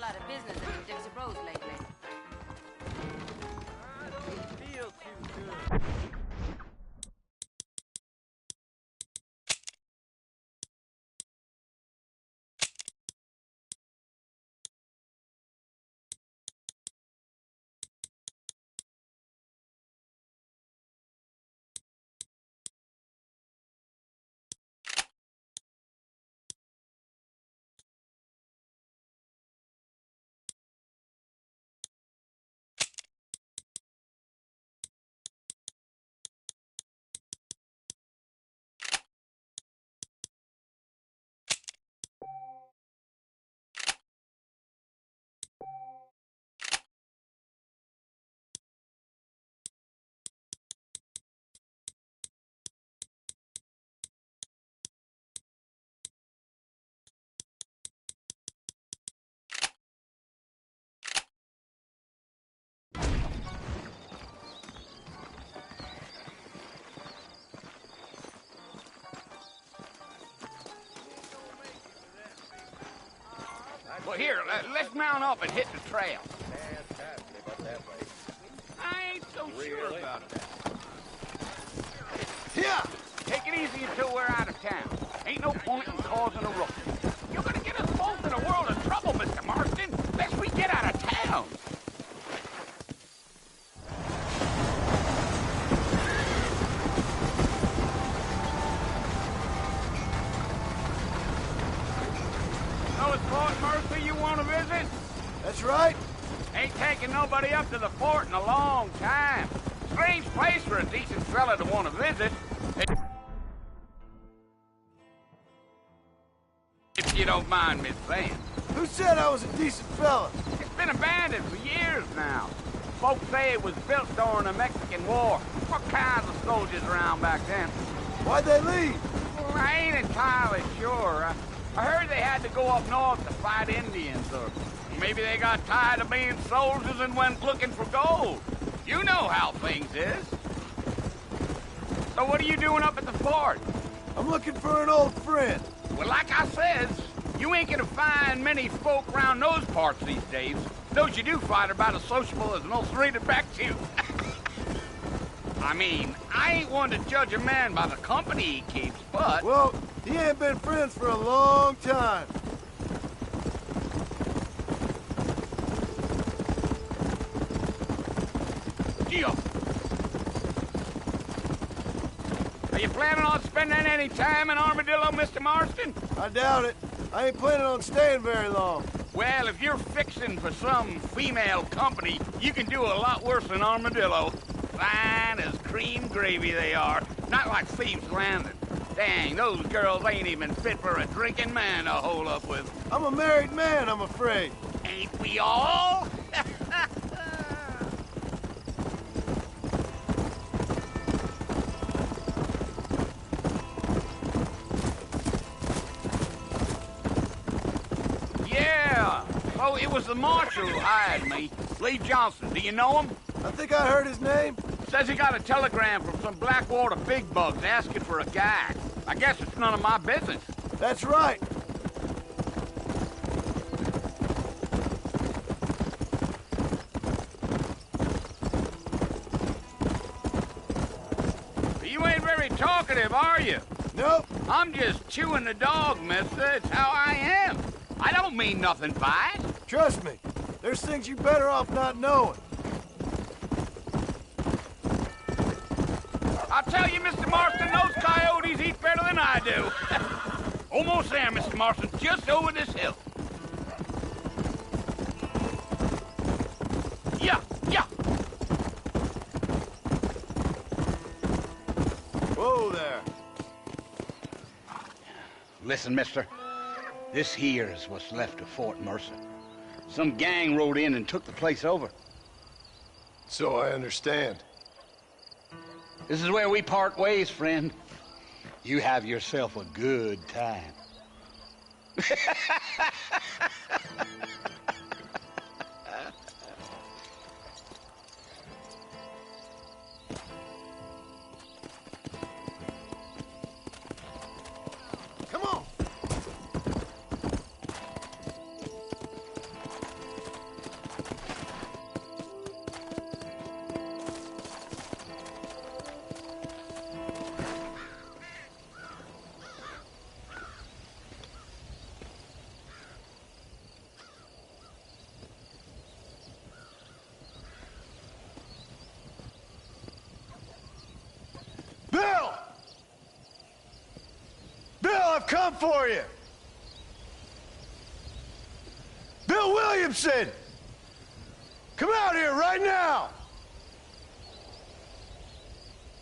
lot of business in Dixie Rose lately. I don't feel too good. Well, here, let's mount up and hit the trail. Fantastic up that way. I ain't so sure Really? about that. Yeah! Take it easy until we're out of town. Ain't no point in causing a ruckus. You're gonna get us both in a world of trouble, Mr. Marston, lest we get out of town. So it's Fort Mercer you want to visit? That's right. Ain't taking nobody up to the fort in a long time. Strange place for a decent fella to want to visit. If you don't mind me saying. Who said I was a decent fella? It's been abandoned for years now. Folks say it was built during the Mexican War. What kinds of soldiers around back then? Why'd they leave? Well, I ain't entirely sure. I heard they had to go up north to fight Indians, or maybe they got tired of being soldiers and went looking for gold. You know how things is. So what are you doing up at the fort? I'm looking for an old friend. Well, like I says, you ain't gonna find many folk around those parts these days. Those you do find are about as sociable as an ulcerated back tooth. I mean, I ain't one to judge a man by the company he keeps, but... Well, he ain't been friends for a long time. Gio. Are you planning on spending any time in Armadillo, Mr. Marston? I doubt it. I ain't planning on staying very long. Well, if you're fixing for some female company, you can do a lot worse than Armadillo. Fine as cream gravy they are. Not like Thieves' Landing. Dang, those girls ain't even fit for a drinking man to hole up with. I'm a married man, I'm afraid. Ain't we all? Yeah. Oh, it was the marshal who hired me. Lee Johnson. Do you know him? I think I heard his name. Says he got a telegram from some Blackwater big bugs asking for a guy. I guess it's none of my business. That's right. You ain't very talkative, are you? Nope. I'm just chewing the dog, mister. It's how I am. I don't mean nothing by it. Trust me. There's things you better off not knowing. I'll tell you, Mr. Marston, those coyotes eat better than I do. Almost there, Mr. Marston, just over this hill. Yeah, yeah. Whoa there. Listen, mister. This here is what's left of Fort Mercer. Some gang rode in and took the place over. So I understand. This is where we part ways, friend. You have yourself a good time. Come on. come for you! Bill Williamson! Come out here right now!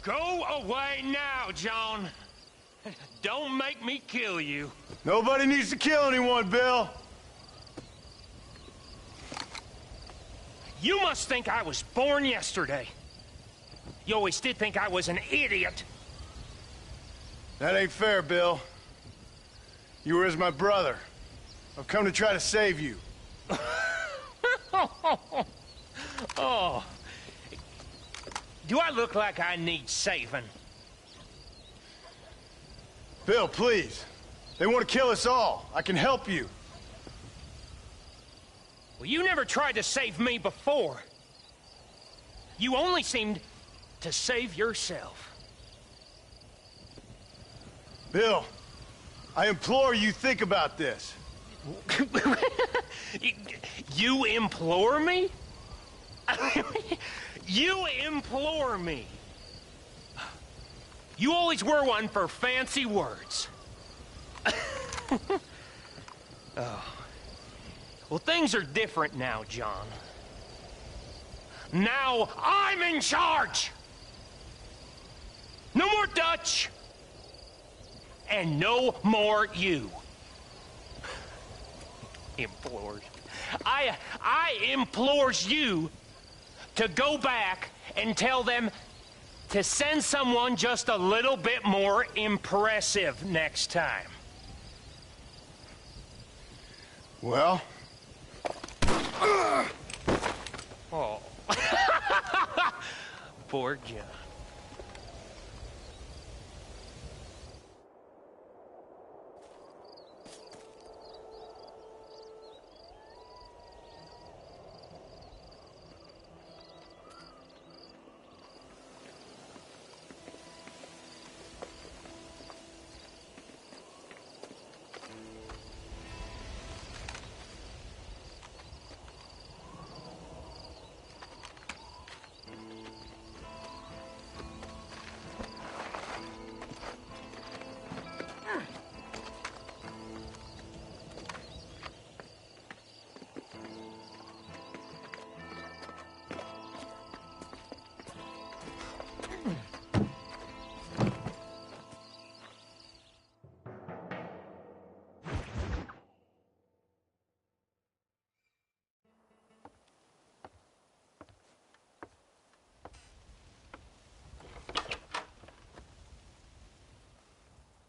Go away now, John. Don't make me kill you. Nobody needs to kill anyone, Bill. You must think I was born yesterday. You always did think I was an idiot. That ain't fair, Bill. You were as my brother. I've come to try to save you. Oh. Do I look like I need saving? Bill, please. They want to kill us all. I can help you. Well, you never tried to save me before. You only seemed to save yourself. Bill, I implore you think about this. You implore me? You implore me. You always were one for fancy words. Oh. Well, things are different now, John. Now I'm in charge! No more Dutch! And no more you. Implores. I implores you to go back and tell them to send someone just a little bit more impressive next time. Well? Oh. Poor John.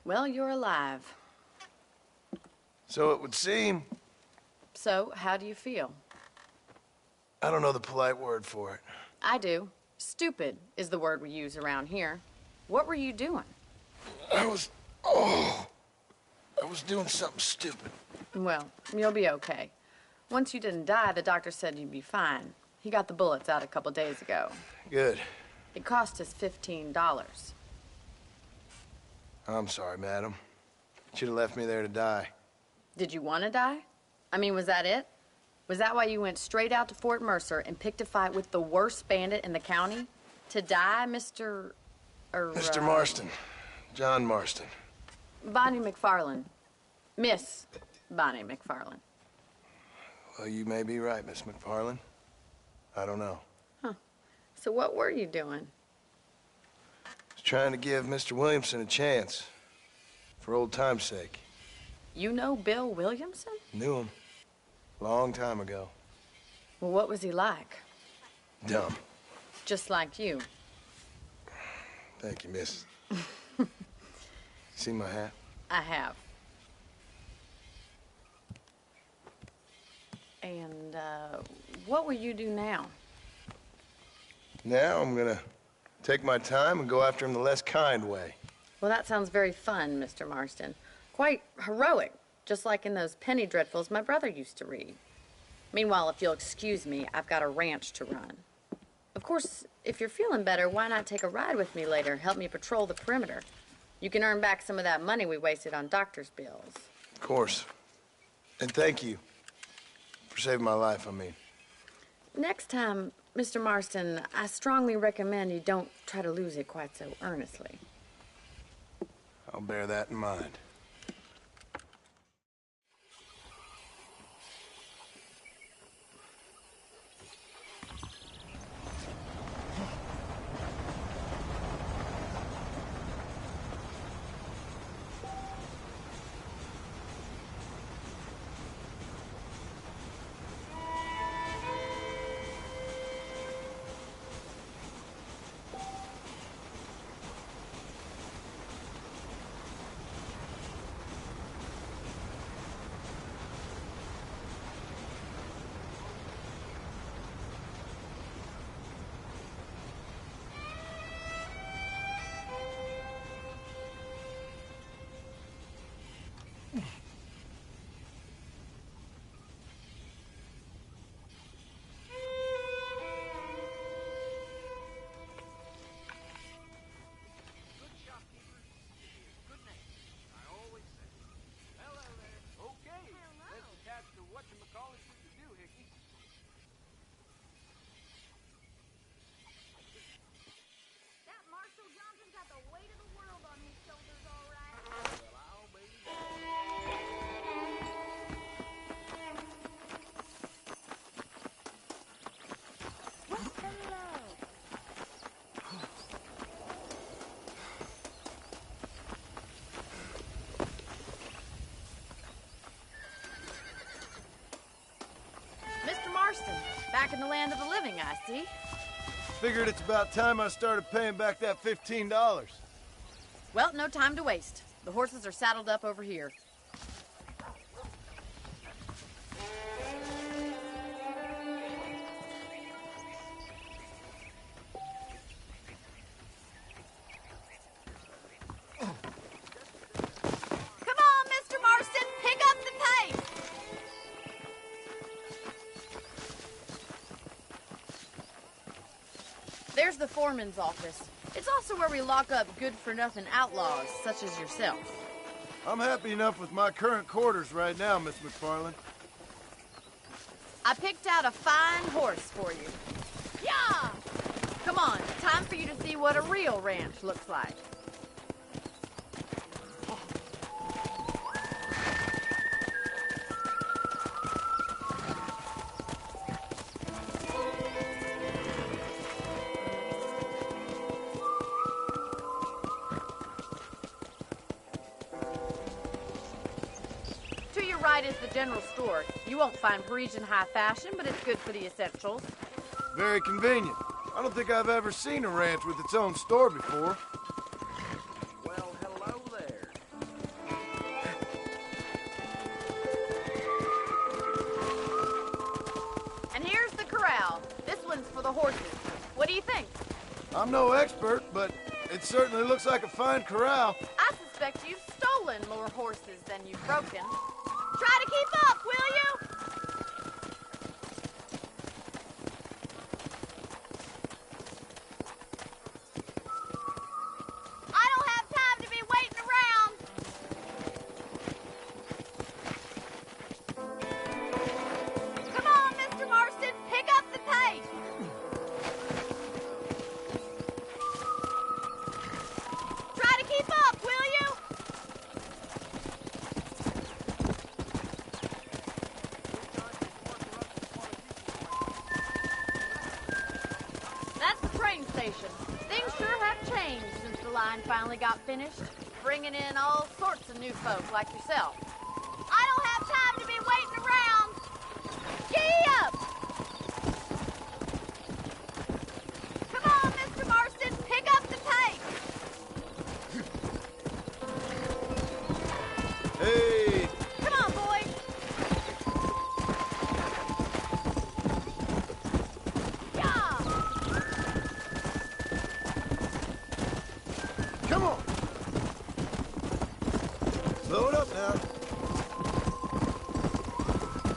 Well, you're alive. So it would seem. So, how do you feel? I don't know the polite word for it. I do. Stupid is the word we use around here. What were you doing? I was doing something stupid. Well, you'll be okay. Once you didn't die, the doctor said you'd be fine. He got the bullets out a couple days ago. Good. It cost us $15. I'm sorry, madam. Should have left me there to die. Did you want to die? I mean, was that it? Was that why you went straight out to Fort Mercer and picked a fight with the worst bandit in the county? To die, Mr. Mr. Marston. John Marston. Bonnie McFarland. Miss Bonnie McFarland. Well, you may be right, Miss McFarland. I don't know. Huh. So what were you doing? I was trying to give Mr. Williamson a chance. For old time's sake. You know Bill Williamson? Knew him. Long time ago. Well, what was he like? Dumb. Just like you. Thank you, miss. See my hat? I have. And, what will you do now? Now I'm gonna take my time and go after him the less kind way. Well, that sounds very fun, Mr. Marston. Quite heroic, just like in those penny dreadfuls my brother used to read. Meanwhile, if you'll excuse me, I've got a ranch to run. Of course, if you're feeling better, why not take a ride with me later? Help me patrol the perimeter. You can earn back some of that money we wasted on doctor's bills. Of course. And thank you for saving my life, I mean. Next time, Mr. Marston, I strongly recommend you don't try to lose it quite so earnestly. I'll bear that in mind. Okay, let's attach to whatchamacallit you can do, Hickey. That Marshall Johnson's got the weight of the world on his shoulders, all right. Well, I'll be Hello. Mr. Marston, back in the land of the living, I see. Figured it's about time I started paying back that $15. Well, no time to waste. The horses are saddled up over here. Come on, Mr. Marston, pick up the pace! There's the foreman's office. It's also where we lock up good-for-nothing outlaws, such as yourself. I'm happy enough with my current quarters right now, Miss McFarland. I picked out a fine horse for you. Yeah! Come on, time for you to see what a real ranch looks like. To your right is the general store. You won't find Parisian high fashion, but it's good for the essentials. Very convenient. I don't think I've ever seen a ranch with its own store before. Well, hello there. And here's the corral. This one's for the horses. What do you think? I'm no expert, but it certainly looks like a fine corral. I suspect you've stolen more horses than you've broken. Try to keep up, will you? I don't have time to be waiting around. Come on, Mr. Marston, pick up the pace. Try to keep up, will you? That's the train station. Things sure have changed since the line finally got finished, bringing in all sorts of new folk like yourself. I don't have time to be waiting around. Gee up! Come on, Mr. Marston, pick up the pace. Hey, Come on, boys. Yeah! come on. Slow it up now.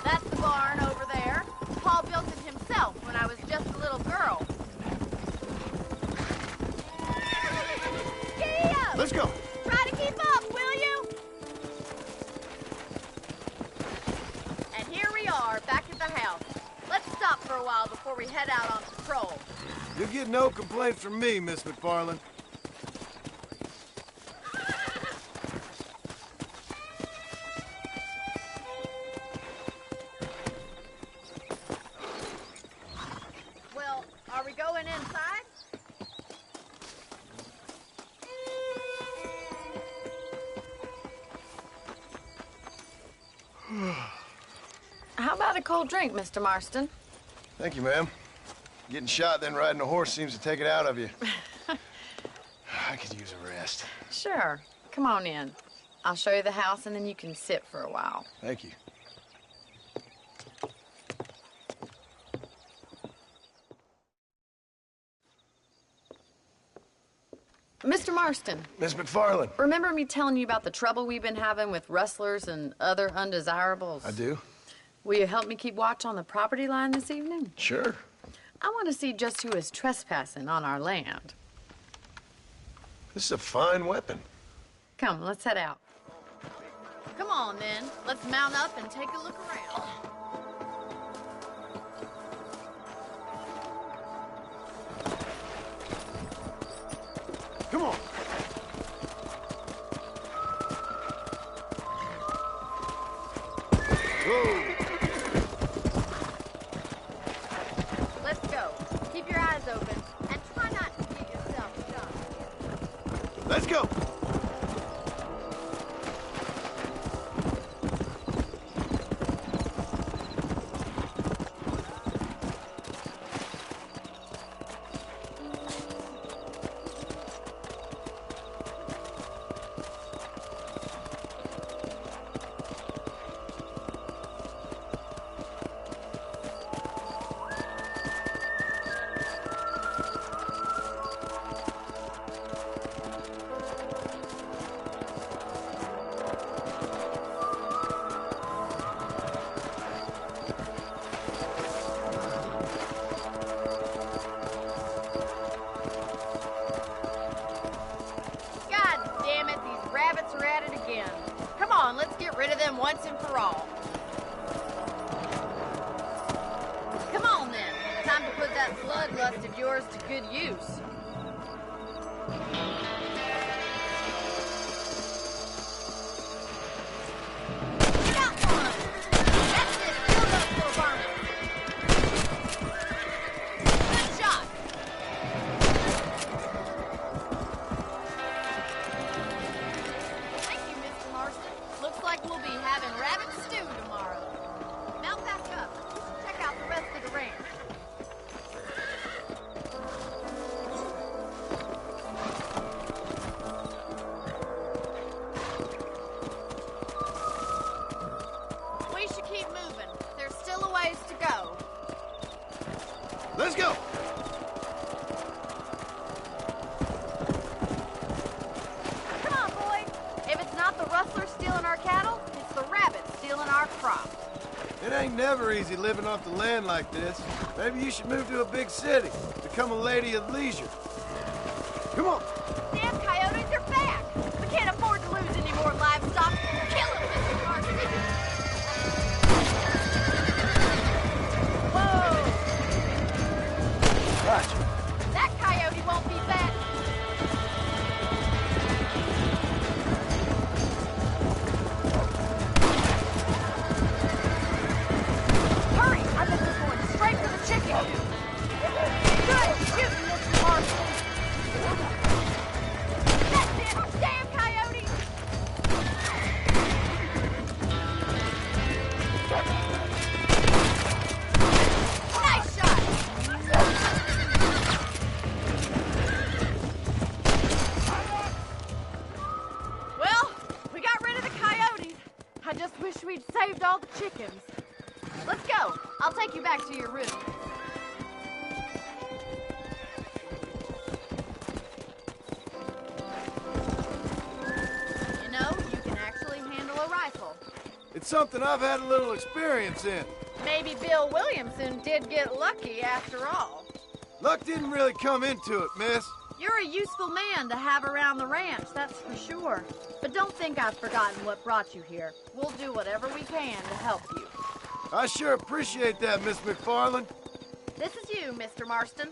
That's the barn over there. Paul built it himself when I was just a little girl. Giddy up! Let's go. Try to keep up, will you? And here we are, back at the house. Let's stop for a while before we head out on patrol. You'll get no complaints from me, Miss McFarland. Well, are we going inside? How about a cold drink, Mr. Marston? Thank you, ma'am. Getting shot, then riding a horse seems to take it out of you. I could use a rest. Sure. Come on in. I'll show you the house, and then you can sit for a while. Thank you. Mr. Marston, Miss McFarland. remember me telling you about the trouble we've been having with rustlers and other undesirables? I do. Will you help me keep watch on the property line this evening? Sure. I want to see just who is trespassing on our land. This is a fine weapon. Come, let's head out. Come on, then. Let's mount up and take a look around. Come on. Whoa. Let's go. Keep your eyes open and try not to get yourself shot. Let's go. God damn it, these rabbits are at it again. Come on, let's get rid of them once and for all. Come on then. Time to put that bloodlust of yours to good use. Got one! That's it, fill those little varmints. Good shot! Thank you, Mr. Marston. Looks like we'll be having rabbit stew tomorrow. Mount back up. Check out the rest of the ranch. We should keep moving. There's still a ways to go. Let's go. Come on, boys. If it's not the rustler stealing our cattle, it's the rabbit stealing our crops. It ain't never easy living off the land like this. Maybe you should move to a big city. Become a lady of leisure. Come on. Damn coyotes are back! We can't afford to lose any more livestock. Kill them, Mr. Marston! Whoa! Gotcha. That coyote won't be back. Hurry! I think we're going straight for the chicken coop. Good shooting, Mr. Marston. That's it! Damn coyote! Nice shot! Well, we got rid of the coyotes. I just wish we'd saved all the chickens. Let's go. I'll take you back to your room. You know, you can actually handle a rifle. It's something I've had a little experience in. Maybe Bill Williamson did get lucky after all. Luck didn't really come into it, miss. You're a useful man to have around the ranch, that's for sure. But don't think I've forgotten what brought you here. We'll do whatever we can to help you. I sure appreciate that, Miss McFarland. This is you, Mr. Marston.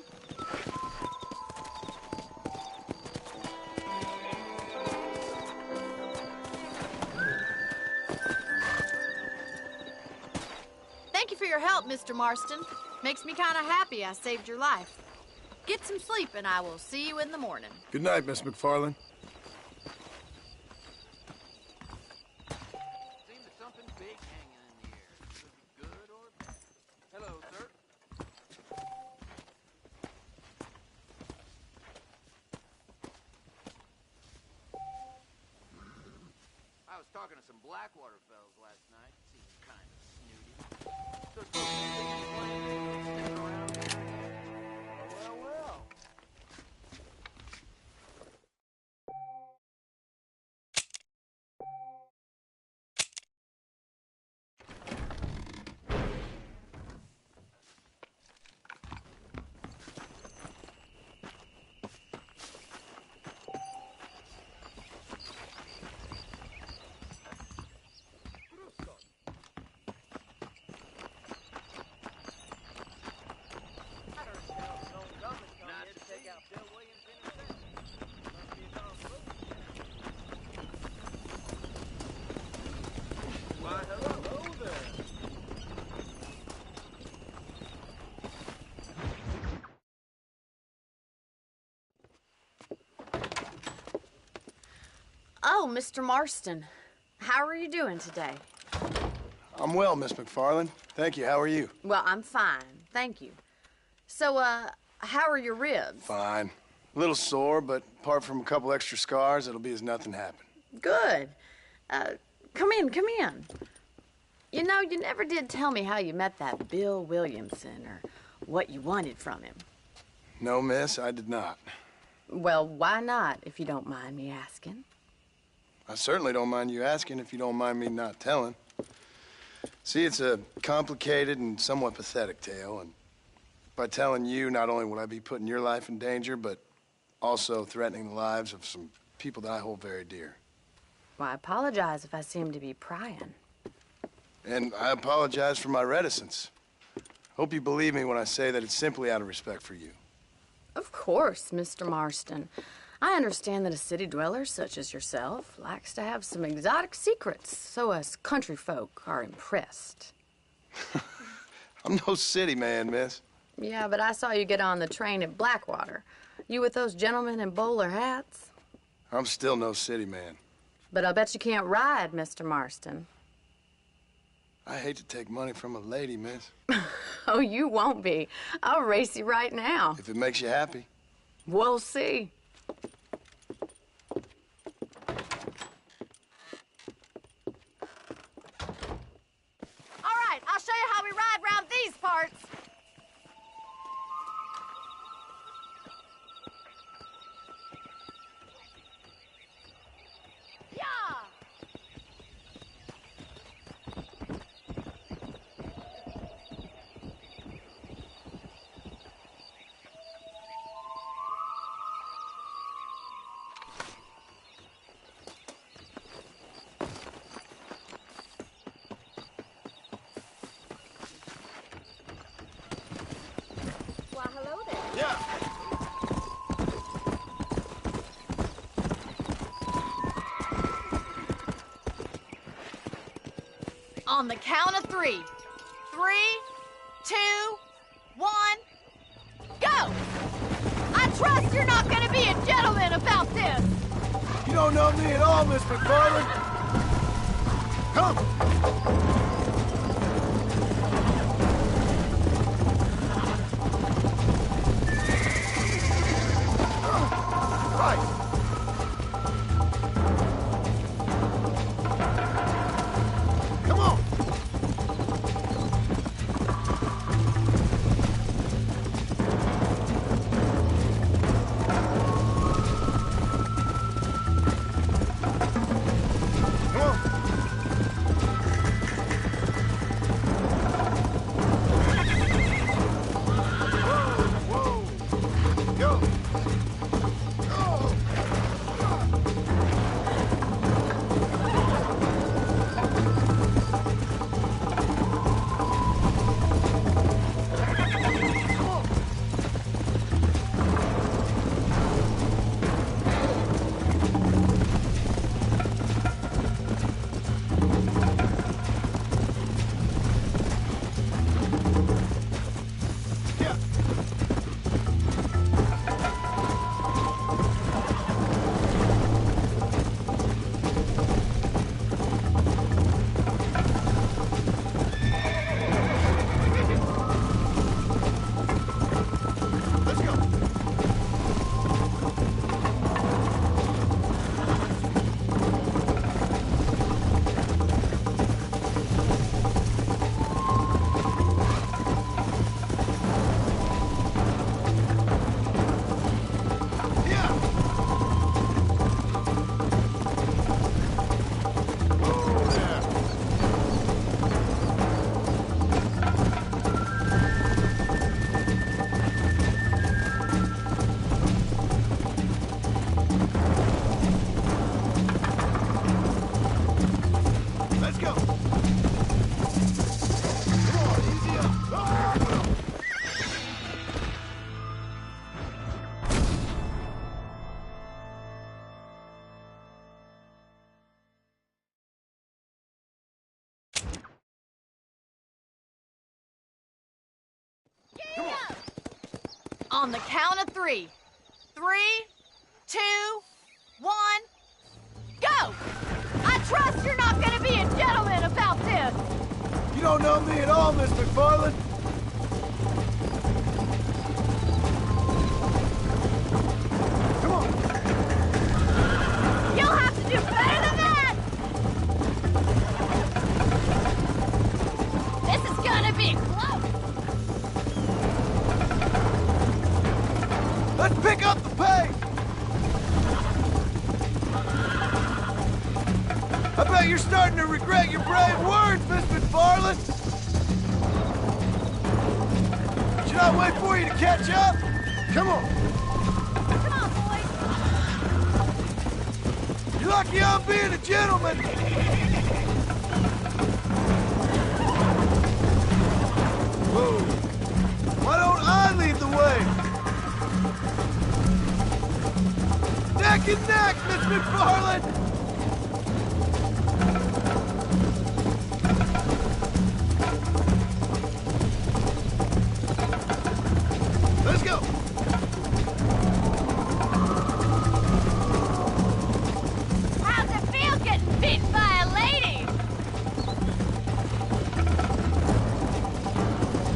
Thank you for your help, Mr. Marston. Makes me kind of happy I saved your life. Get some sleep and I will see you in the morning. Good night, Miss McFarland. Seems there's something big hanging in the air. Could be good or bad. Hello, sir. I was talking to some Blackwater fellas last night. Seemed kind of snooty. So it's sticking around here. Oh, Mr. Marston. How are you doing today? I'm well, Miss McFarland. Thank you. How are you? Well, I'm fine. Thank you. So, how are your ribs? Fine. A little sore, but apart from a couple extra scars, it'll be as nothing happened. Good. Come in, come in. You know, you never did tell me how you met that Bill Williamson or what you wanted from him. No, miss, I did not. Well, why not, if you don't mind me asking? I certainly don't mind you asking if you don't mind me not telling. See, it's a complicated and somewhat pathetic tale, and by telling you, not only will I be putting your life in danger, but also threatening the lives of some people that I hold very dear. Well, I apologize if I seem to be prying. And I apologize for my reticence. Hope you believe me when I say that it's simply out of respect for you. Of course, Mr. Marston. I understand that a city dweller such as yourself likes to have some exotic secrets, so us country folk are impressed. I'm no city man, miss. Yeah, but I saw you get on the train at Blackwater. You with those gentlemen in bowler hats? I'm still no city man. But I'll bet you can't ride, Mr. Marston. I hate to take money from a lady, miss. Oh, you won't be. I'll race you right now. If it makes you happy. We'll see. All right, I'll show you how we ride round these parts. Yeah! Why, hello there. Yeah. On the count of 3. 3, 2, 1, go! I trust you're not gonna be a gentleman about this. You don't know me at all, Miss McFarland. Come. Right. Come on. Come on. Whoa. Go. Yeah. Let's go. Yeah. Oh, yeah. Let's go. Come on, easy up. Ah! On the count of 3. 3, 2, 1, go! go! I trust you're not gonna be a gentleman about this! You don't know me at all, Miss McFarland. Come on. You'll have to do better than that! This is gonna be close! Let's pick up the pace. I bet you're starting to regret your brave words, Miss McFarland. Should I wait for you to catch up? Come on. Come on, boys! You're lucky I'm being a gentleman. Whoa. Why don't I lead the way? Neck and neck, Miss McFarland! Let's go! How's it feel getting beaten by a lady?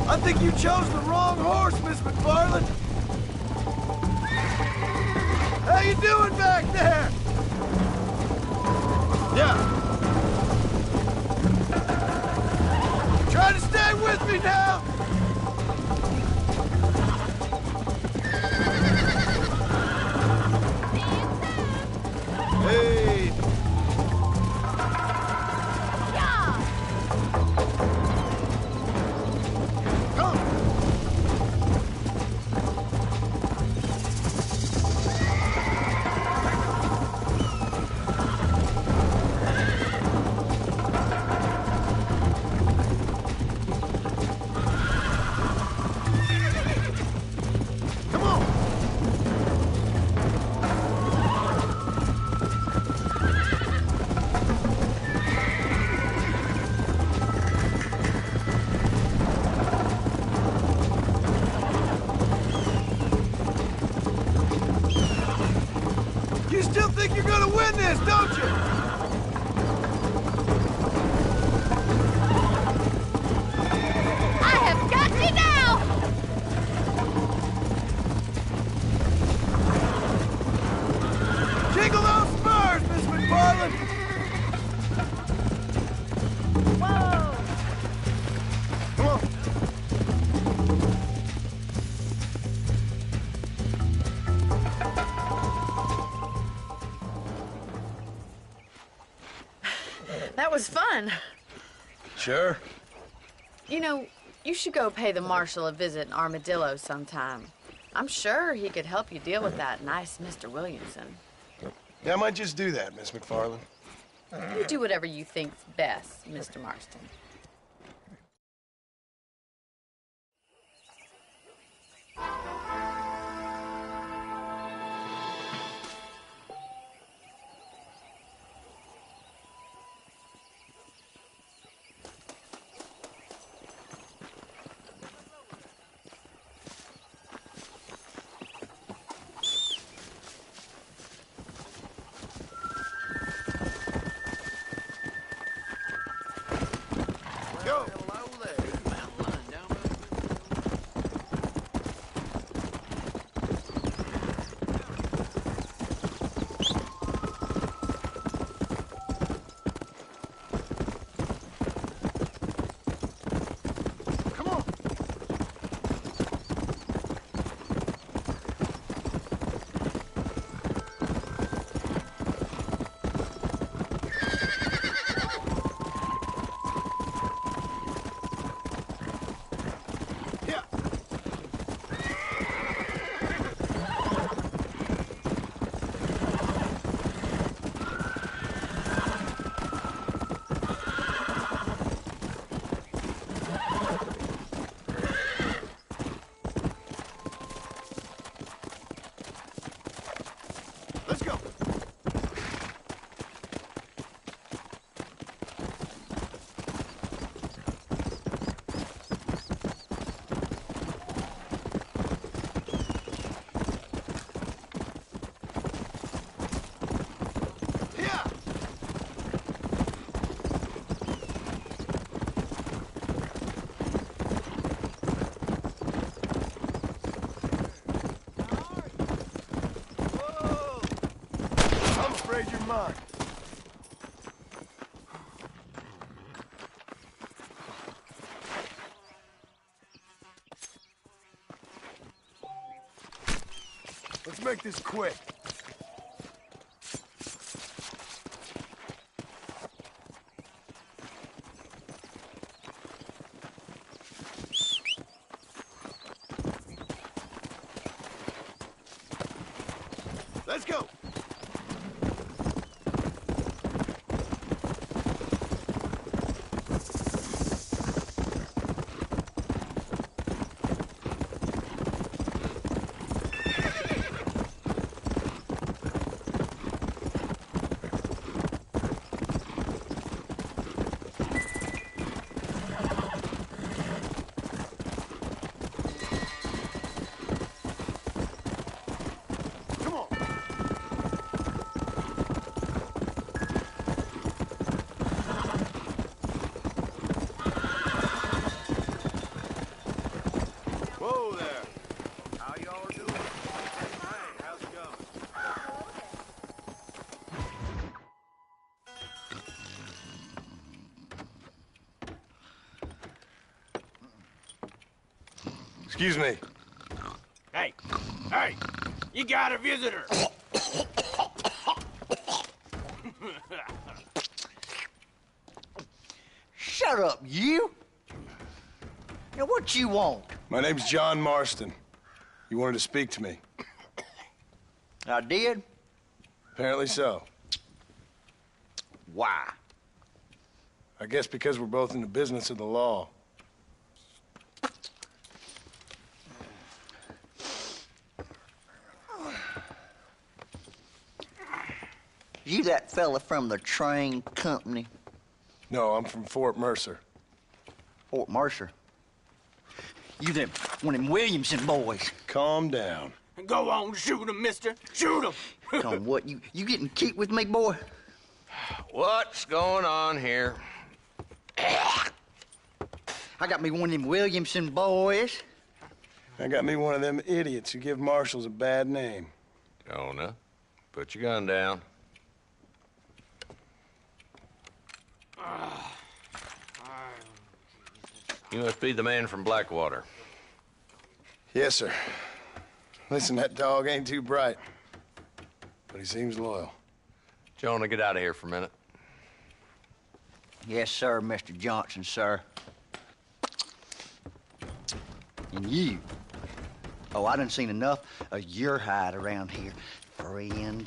I think you chose the wrong horse, Miss McFarland. How you doing back there? Yeah. Try to stay with me now. Hey. Yeah! Come. Come on. You still think you're gonna win this, don't you? I have got you now! Jiggle those spurs, Miss McFarland! Whoa! Come on. That was fun. Sure. You know, you should go pay the marshal a visit in Armadillo sometime. I'm sure he could help you deal with that nice Mr. Williamson. Yeah, I might just do that, Miss McFarland. You do whatever you think's best, Mr. Marston. Go. Hello there. Mountain Run down by the Come on. Yeah. Let's go. Yeah. afraid you're mine. Let's make this quick. Let's go. Come on. Whoa there. How y'all doing? Hey, how's it going? Excuse me. Hey, hey, you got a visitor. Shut up, you! Now, what you want? My name's John Marston. You wanted to speak to me. I did? Apparently so. Why? I guess because we're both in the business of the law. You that fella from the train company, No, I'm from Fort Mercer. Fort Mercer? You them one of them Williamson boys. Calm down. Go on, shoot him, mister. Shoot him. Come on, what, you getting kicked with me, boy? What's going on here? I got me one of them Williamson boys. I got me one of them idiots who give marshals a bad name. Jonah, put your gun down. You must be the man from Blackwater. Yes, sir. Listen, that dog ain't too bright, but he seems loyal. Jonah, get out of here for a minute. Yes, sir, Mr. Johnson, sir. And you. Oh, I done seen enough of your hide around here, friend.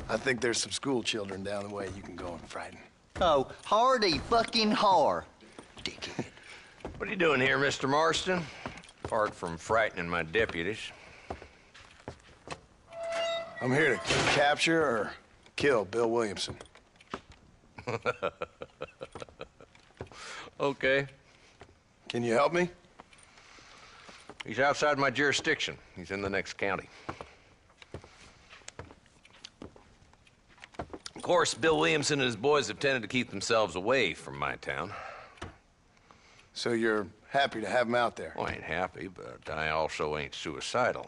I think there's some school children down the way you can go and frighten. Oh, hardy fucking har. Dickhead. What are you doing here, Mr. Marston? Apart from frightening my deputies. I'm here to capture or kill Bill Williamson. Okay. Can you help me? He's outside my jurisdiction. He's in the next county. Of course, Bill Williamson and his boys have tended to keep themselves away from my town. So you're happy to have him out there? Well, I ain't happy, but I also ain't suicidal.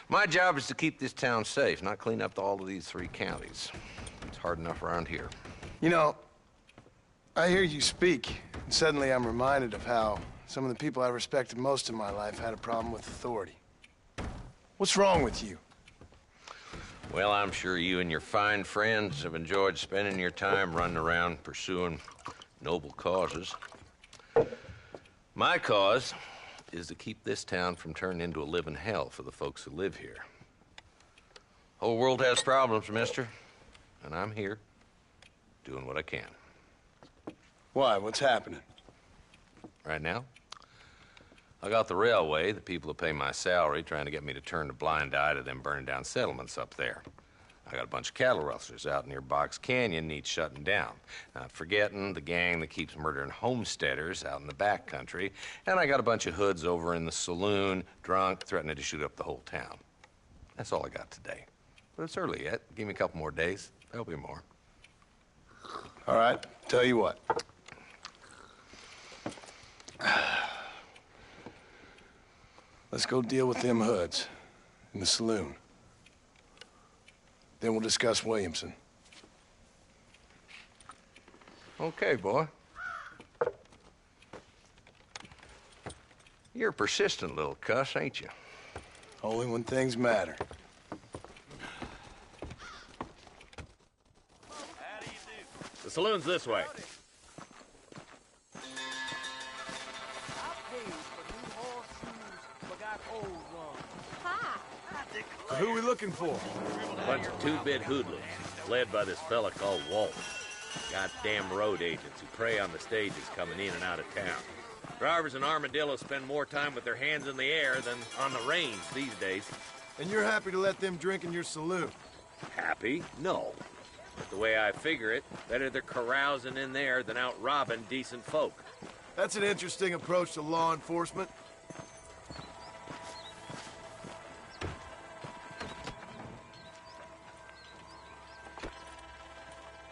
My job is to keep this town safe, not clean up all of these 3 counties. It's hard enough around here. You know, I hear you speak, and suddenly I'm reminded of how some of the people I respected most in my life had a problem with authority. What's wrong with you? Well, I'm sure you and your fine friends have enjoyed spending your time running around pursuing noble causes. My cause is to keep this town from turning into a living hell for the folks who live here. Whole world has problems, mister, and I'm here doing what I can. Why? What's happening? Right now, I got the railway, the people who pay my salary, trying to get me to turn a blind eye to them burning down settlements up there. I got a bunch of cattle rustlers out near Box Canyon needs shutting down. Not forgetting the gang that keeps murdering homesteaders out in the back country. And I got a bunch of hoods over in the saloon, drunk, threatening to shoot up the whole town. That's all I got today. But it's early yet. Give me a couple more days. There'll be more. All right, tell you what. Let's go deal with them hoods in the saloon. Then we'll discuss Williamson. Okay, boy. You're a persistent little cuss, ain't you? Only when things matter. The saloon's this way. Who are we looking for? Bunch of two-bit hoodlums, led by this fella called Walt. Goddamn road agents who prey on the stages coming in and out of town. Drivers in Armadillo spend more time with their hands in the air than on the range these days. And you're happy to let them drink in your saloon? Happy? No. But the way I figure it, better they're carousing in there than out robbing decent folk. That's an interesting approach to law enforcement.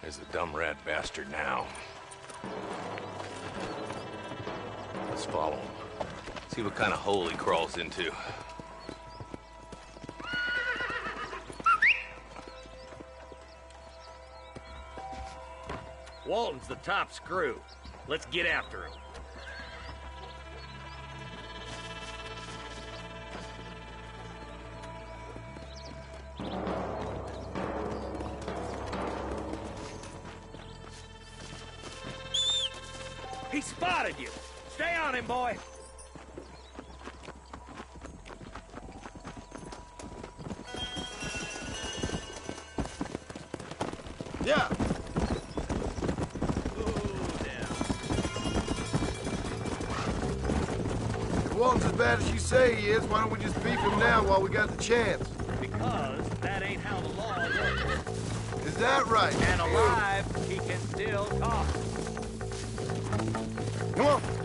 There's the dumb rat bastard now. Let's follow him. See what kind of hole he crawls into. Walton's the top screw. Let's get after him. He spotted you. Stay on him, boy. Yeah. If Walton's as bad as you say he is, why don't we just beef him now while we got the chance? Because that ain't how the law works. Is that right? And alive, he can still talk. Come on.